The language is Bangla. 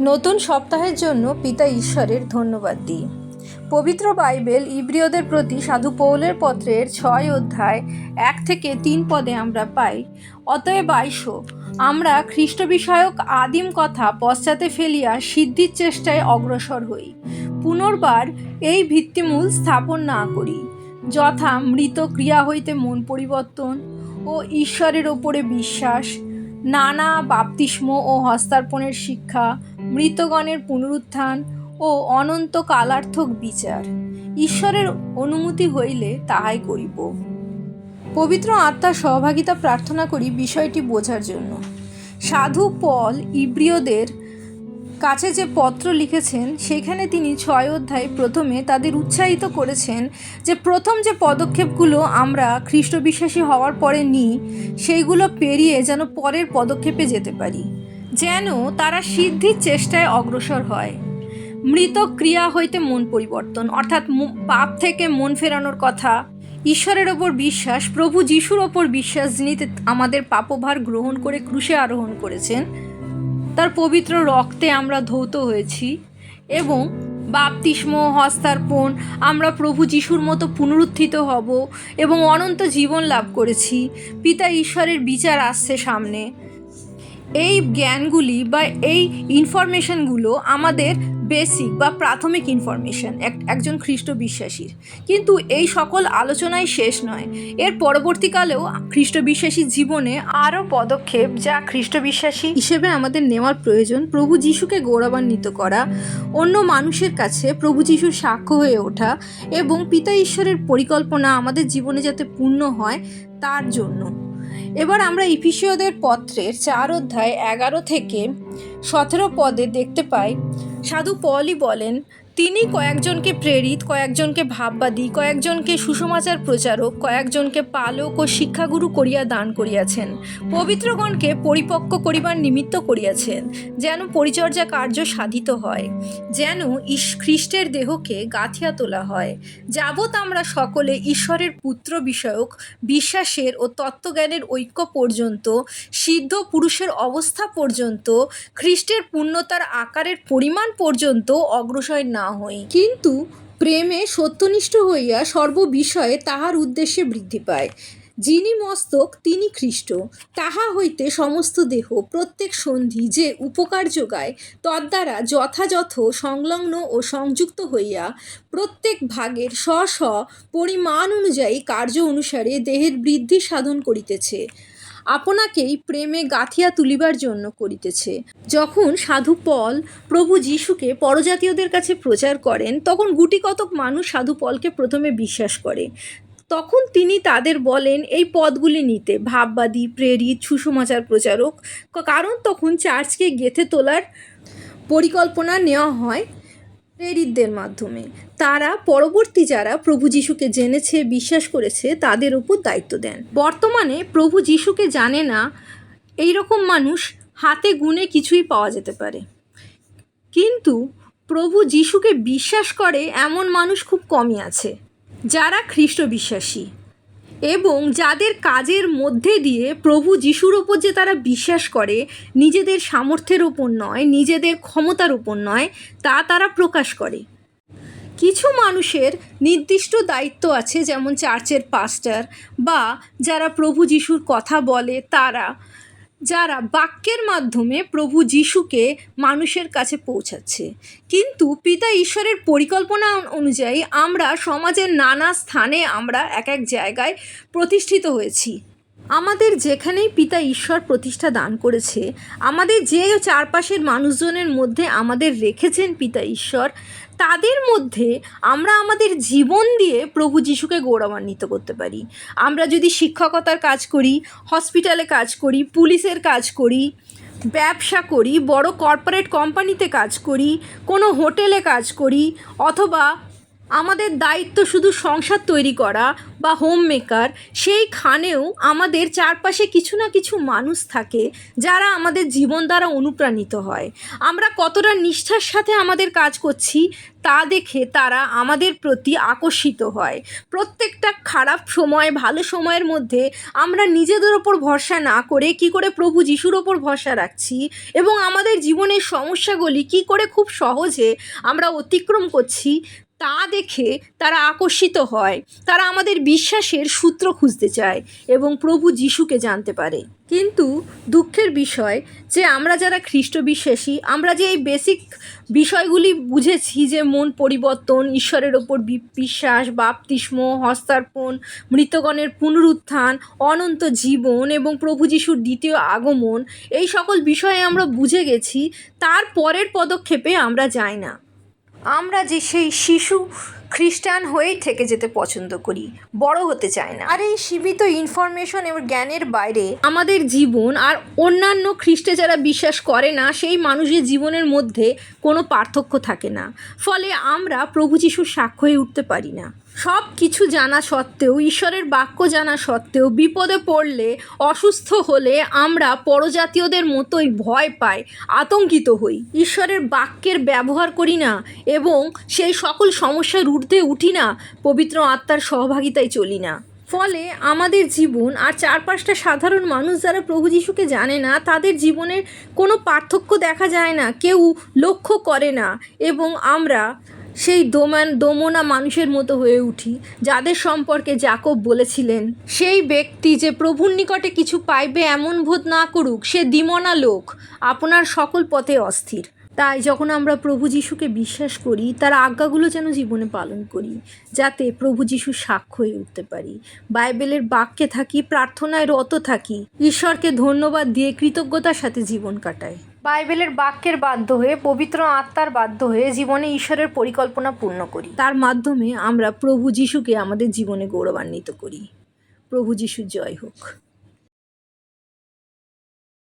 নতুন সপ্তাহের জন্য পিতা ঈশ্বরের ধন্যবাদ দিই। পবিত্র বাইবেল ইব্রিয়দের প্রতি সাধু পৌলের পত্রের 6 অধ্যায় 1 থেকে 3 পদে আমরা পাই, অতএব আইসো, আমরা খ্রিস্ট বিষয়ক আদিম কথা পশ্চাতে ফেলিয়া সিদ্ধির চেষ্টায় অগ্রসর হই। পুনর্বার এই ভিত্তিমূল স্থাপন না করি, যথা মৃত ক্রিয়া হইতে মন পরিবর্তন ও ঈশ্বরের ওপরে বিশ্বাস, নানা বাপ্তিস্ম ও হস্তার্পণের শিক্ষা, মৃতগণের পুনরুত্থান ও অনন্ত কালার্থক বিচার। ঈশ্বরের অনুমতি হইলে তাহাই করিব। পবিত্র আত্মার সহভাগিতা প্রার্থনা করি বিষয়টি বোঝার জন্য। সাধু পল ইব্রিয়দের কাছে যে পত্র লিখেছেন, সেখানে তিনি 6 অধ্যায় প্রথমে তাদের উৎসাহিত করেছেন যে প্রথম যে পদক্ষেপগুলো আমরা খ্রিস্ট বিশ্বাসী হওয়ার পরে নিই, সেইগুলো পেরিয়ে যেন পরের পদক্ষেপে যেতে পারি, যেন তারা সিদ্ধির চেষ্টায় অগ্রসর হয়। মৃত ক্রিয়া হইতে মন পরিবর্তন, অর্থাৎ পাপ থেকে মন ফেরানোর কথা, ঈশ্বরের ওপর বিশ্বাস, প্রভু যিশুর ওপর বিশ্বাস, যিনি আমাদের পাপভার গ্রহণ করে ক্রুশে আরোহণ করেছেন, তার পবিত্র রক্তে আমরা ধৌত হয়েছি, এবং বাপ্তিস্ম, হস্তার্পণ, আমরা প্রভু যিশুর মতো পুনরুত্থিত হব এবং অনন্ত জীবন লাভ করেছি। পিতা ঈশ্বরের বিচার আসছে সামনে। এই জ্ঞানগুলি বা এই ইনফরমেশনগুলো আমাদের বেসিক বা প্রাথমিক ইনফরমেশন একজন খ্রিস্ট বিশ্বাসীর। কিন্তু এই সকল আলোচনাই শেষ নয়। এর পরবর্তীকালেও খ্রিস্ট বিশ্বাসী জীবনে আরও পদক্ষেপ যা খ্রিস্ট বিশ্বাসী হিসেবে আমাদের নেওয়ার প্রয়োজন। প্রভু যিশুকে গৌরবান্বিত করা, অন্য মানুষের কাছে প্রভু যিশুর সাক্ষ্য হয়ে ওঠা এবং পিতা ঈশ্বরের পরিকল্পনা আমাদের জীবনে যাতে পূর্ণ হয় তার জন্য। এবার আমরা ইফিসীয়দের পত্রের 4 অধ্যায় 11 থেকে 17 পদে দেখতে পাই, সাধু পলই বলেন, তিনি কয়েকজনকে প্রেরিত, কয়েকজনকে ভাববাদী, কয়েকজনকে সুসমাচার প্রচারক, কয়েকজনকে পালক ও শিক্ষাগুরু করিয়া দান করিয়াছেন, পবিত্রগণকে পরিপক্ব করিবার নিমিত্ত করিয়াছেন, যেন পরিচর্যা কার্য সাধিত হয়, যেন খ্রিস্টের দেহকে গাঁথিয়া তোলা হয়, যাবৎ আমরা সকলে ঈশ্বরের পুত্র বিষয়ক বিশ্বাসের ও তত্ত্বজ্ঞানের ঐক্য পর্যন্ত, সিদ্ধ পুরুষের অবস্থা পর্যন্ত, খ্রিস্টের পূর্ণতার আকারের পরিমাণ পর্যন্ত অগ্রসর না হই, কিন্তু প্রেমে সত্যনিষ্ঠ হইয়া সর্ববিষয়ে তাহার উদ্দেশ্যে বৃদ্ধি পায়, যিনি মস্তক তিনি খ্রিস্ট, তাহা হইতে সমস্ত দেহ প্রত্যেক সন্ধি যে উপকার যোগায়, তদ্বারা যথাযথ সংলগ্ন ও সংযুক্ত হইয়া প্রত্যেক ভাগের স্ব পরিমাণ অনুযায়ী কার্য অনুসারে দেহের বৃদ্ধি সাধন করিতেছে, আপনাকেই প্রেমে গাঁথিয়া তুলিবার জন্য করিতেছে। যখন সাধু পল প্রভু যিশুকে পরজাতীয়দের কাছে প্রচার করেন, তখন গুটি কতক মানুষ সাধু পলকে প্রথমে বিশ্বাস করে। তখন তিনি তাদের বলেন এই পদগুলি নিতে, ভাববাদী, প্রেরিত, সুসমাচার প্রচারক, কারণ তখন চার্চকে গেঁথে তোলার পরিকল্পনা নেওয়া হয় প্রেরিতদের মাধ্যমে। তারা পরবর্তী যারা প্রভু যিশুকে জেনেছে, বিশ্বাস করেছে, তাদের উপর দায়িত্ব দেন। বর্তমানে প্রভু যিশুকে জানে না এইরকম মানুষ হাতে গুনে কিছুই পাওয়া যেতে পারে, কিন্তু প্রভু যিশুকে বিশ্বাস করে এমন মানুষ খুব কমই আছে যারা খ্রিস্ট বিশ্বাসী, এবং যাদের কাজের মধ্যে দিয়ে প্রভু যিশুর ওপর যে তারা বিশ্বাস করে, নিজেদের সামর্থ্যের ওপর নয়, নিজেদের ক্ষমতার ওপর নয়, তা তারা প্রকাশ করে। কিছু মানুষের নির্দিষ্ট দায়িত্ব আছে, যেমন চার্চের পাস্টার বা যারা প্রভু যিশুর কথা বলে, তারা যারা বাক্যের মাধ্যমে প্রভু যিশুকে মানুষের কাছে পৌঁছাচ্ছে। কিন্তু পিতা ঈশ্বরের পরিকল্পনা অনুযায়ী আমরা সমাজের নানা স্থানে আমরা এক এক জায়গায় প্রতিষ্ঠিত হয়েছি। আমাদের যেখানেই পিতা ঈশ্বর প্রতিষ্ঠা দান করেছে, আমাদের যে চারপাশের মানুষজনের মধ্যে আমাদের রেখেছেন পিতা ঈশ্বর, তাদের মধ্যে আমরা আমাদের জীবন দিয়ে প্রভু যিশুকে গৌরবান্বিত করতে পারি। আমরা যদি শিক্ষকতার কাজ করি, হসপিটালে কাজ করি, পুলিশের কাজ করি, ব্যবসা করি, বড় কর্পোরেট কোম্পানিতে কাজ করি, কোনো হোটেলে কাজ করি, অথবা আমাদের দায়িত্ব শুধু সংসার তৈরি করা বা হোম মেকার, সেইখানেও আমাদের চারপাশে কিছু না কিছু মানুষ থাকে যারা আমাদের জীবন দ্বারা অনুপ্রাণিত হয়। আমরা কতটা নিষ্ঠার সাথে আমাদের কাজ করছি তা দেখে তারা আমাদের প্রতি আকর্ষিত হয়। প্রত্যেকটা খারাপ সময় ভালো সময়ের মধ্যে আমরা নিজেদের ওপর ভরসা না করে কি করে প্রভু যিশুর ওপর ভরসা রাখছি এবং আমাদের জীবনের সমস্যাগুলি কি করে খুব সহজে আমরা অতিক্রম করছি তা দেখে তারা আকর্ষিত হয়। তারা আমাদের বিশ্বাসের সূত্র খুঁজতে চায় এবং প্রভু যিশুকে জানতে পারে। কিন্তু দুঃখের বিষয় যে আমরা যারা খ্রিস্ট বিশ্বাসী, আমরা যে এই বেসিক বিষয়গুলি বুঝেছি যে মন পরিবর্তন, ঈশ্বরের ওপর বিশ্বাস, বাপ্তিস্ম, হস্তার্পণ, মৃতগণের পুনরুত্থান, অনন্ত জীবন এবং প্রভু যিশুর দ্বিতীয় আগমন, এই সকল বিষয়ে আমরা বুঝে গেছি। তার পরের পদক্ষেপে আমরা যাই না। আমরা যে সেই শিশু খ্রিস্টান হয়েই থেকে যেতে পছন্দ করি, বড় হতে চাই না। আর এই সীমিত ইনফরমেশন এবং জ্ঞানের বাইরে আমাদের জীবন আর অন্যান্য খ্রিস্টে যারা বিশ্বাস করে না সেই মানুষের জীবনের মধ্যে কোনো পার্থক্য থাকে না। ফলে আমরা প্রভু যিশুর সাক্ষ্য হয়ে উঠতে পারি না। সব কিছু জানা সত্ত্বেও, ঈশ্বরের বাক্য জানা সত্ত্বেও বিপদে পড়লে, অসুস্থ হলে আমরা পরজাতীয়দের মতোই ভয় পাই, আতঙ্কিত হই, ঈশ্বরের বাক্যের ব্যবহার করি না এবং সেই সকল সমস্যার ঊর্ধ্বে উঠি না, পবিত্র আত্মার সহভাগিতায় চলি না। ফলে আমাদের জীবন আর চারপাশটা সাধারণ মানুষ যারা প্রভু যিশুকে জানে না তাদের জীবনের কোনো পার্থক্য দেখা যায় না, কেউ লক্ষ্য করে না এবং আমরা সেই দোমনা মানুষের মতো হয়ে উঠি যাদের সম্পর্কে যাকব বলেছিলেন, সেই ব্যক্তি যে প্রভুর নিকটে কিছু পাইবে এমন বোধ না করুক, সে দ্বিমনা লোক, আপনার সকল পথে অস্থির। তাই যখন আমরা প্রভু যিশুকে বিশ্বাস করি তার আজ্ঞাগুলো যেন জীবনে পালন করি, যাতে প্রভু যিশুর সাক্ষ্য হয়ে উঠতে পারি, বাইবেলের বাক্যে থাকি, প্রার্থনায় রত থাকি, ঈশ্বরকে ধন্যবাদ দিয়ে কৃতজ্ঞতার সাথে জীবন কাটাই, বাইবেলের বাক্যের বাধ্য হয়ে, পবিত্র আত্মার বাধ্য হয়ে জীবনে ঈশ্বরের পরিকল্পনা পূর্ণ করি। তার মাধ্যমে আমরা প্রভু যিশুকে আমাদের জীবনে গৌরবান্বিত করি। প্রভু যিশুর জয় হোক।